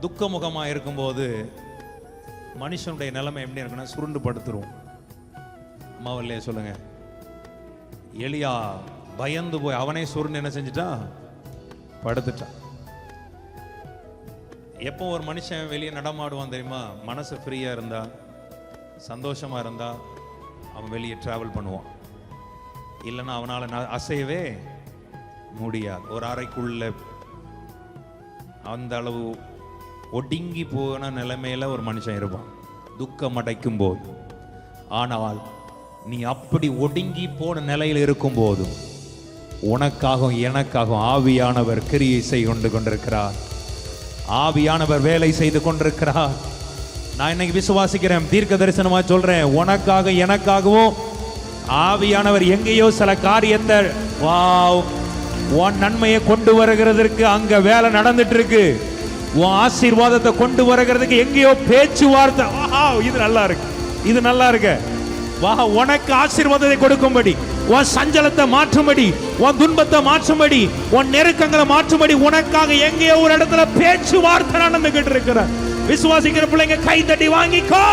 துக்க முகமா இருக்கும்போது மனுஷனுடைய நிலைமை எப்படி இருக்குன்னா சுருண்டு படுத்துரும். அம்மாவில்லையே சொல்லுங்க. எலியா பயந்து போய் அவனே சுருண்டு என்ன செஞ்சுட்டான், படுத்துட்டான். எப்போ ஒரு மனுஷன் வெளியே நடமாடுவான் தெரியுமா, மனசு ஃப்ரீயா இருந்தா சந்தோஷமா இருந்தா அவன் வெளியே டிராவல் பண்ணுவான். இல்லைன்னா அவனால அசையவே முடியாது. ஒரு அறைக்குள்ள அந்த அளவு ஒடுங்கி போன நிலைமையில ஒரு மனுஷன் இருப்பான் துக்கம் அடைக்கும் போது. ஆனால் நீ அப்படி ஒடுங்கி போன நிலையில் இருக்கும் போது உனக்காகவும் எனக்காகவும் ஆவியானவர் கிரியை செய்து கொண்டிருக்கிறார். ஆவியானவர் வேலை செய்து கொண்டிருக்கிறார். நான் இன்னைக்கு விசுவாசிக்கிறேன், தீர்க்க தரிசனமா சொல்றேன், உனக்காக எனக்காகவும் ஆவியானவர் எங்கேயோ சில காரியத்தை உன் நன்மையை கொண்டு வருகிறதுக்கு அங்க வேலை நடந்துட்டு இருக்கு. உன் ஆசீர்வாதத்தை கொண்டு வருகிறதுக்கு எங்கேயோ பேச்சுவார்த்தை. இது நல்லா இருக்கு, இது நல்லா இருக்கு. உனக்கு ஆசீர்வாதத்தை கொடுக்கும்படி, உன் சஞ்சலத்தை மாற்றும்படி, உன் துன்பத்தை மாற்றும்படி, உன் நெருக்கங்களை மாற்றும்படி உனக்காக எங்கேயோ ஒரு இடத்துல பேச்சுவார்த்தை நடந்துகிட்டு இருக்கிற விசுவாசிக்கிற பிள்ளைங்க கை தட்டி வாங்கிக்கோ.